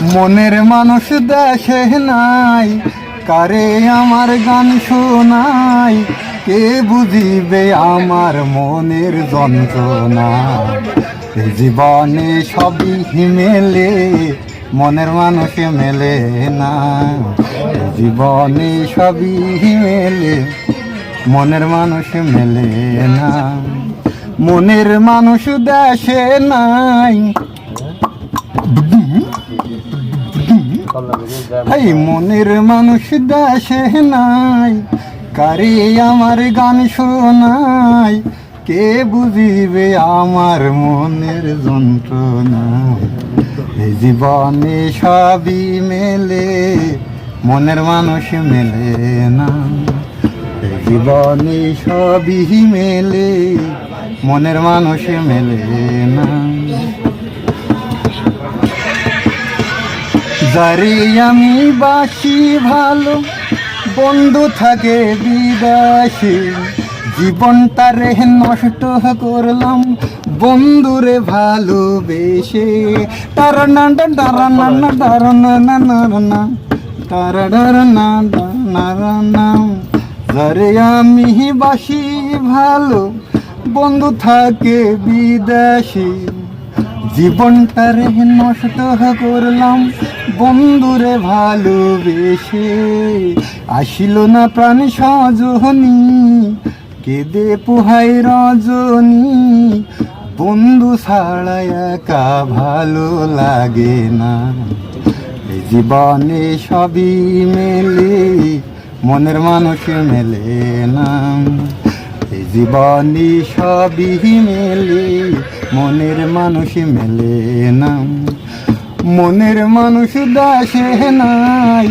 মনের মানুষ দেশে নাই, কারে আমার গান শোনাই, কে বুঝিবে আমার মনের যন্ত্রণা। এই জীবনে সবই মেলে, মনের মানুষ মেলে না। এই জীবনে সবই মেলে, মনের মানুষ মেলে না। মনের মানুষ দেশে নাই, এই মনের মানুষ দেশে নাই, কারে আমার গান শোনাই, কে বুঝিবে আমার মনের যন্ত্রণা। এই জীবনে সবই মেলে, মনের মানুষ মেলে না। এই জীবনে সবই মেলে, মনের মানুষ মেলে না। যারে আমি বাসি ভালো, বন্ধু থাকে বিদেশে, জীবনটারে নষ্ট করলাম বন্ধুরে ভালোবেসে। তারানা তারানা তারানা নারানা তারানা নারানা। যারে আমি বাসি ভালো, বন্ধু থাকে বিদেশে, জীবনটারে নষ্ট করলাম বন্ধুরে ভালোবেসে। আসিল না প্রাণ সজনী, কেঁদে পোহাই রজনী, বন্ধু ছাড়া একা ভালো লাগে না। এই জীবনে সবই মেলে, মনের মানুষ মেলে না। এই জীবনে সবই মেলে, মনের মানুষ মেলে না। মনের মানুষ দেশে নাই,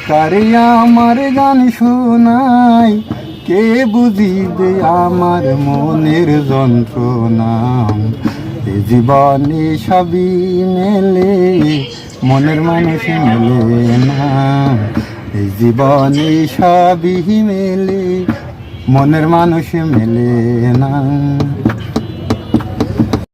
কারে আমার গান শোনাই, কে বুঝিবে আমার মনের যন্ত্রণা। এই জীবনে সবই মেলে, মনের মানুষ মেলে না। এই জীবনে সবই মেলে, মনের মানুষ মেলে না।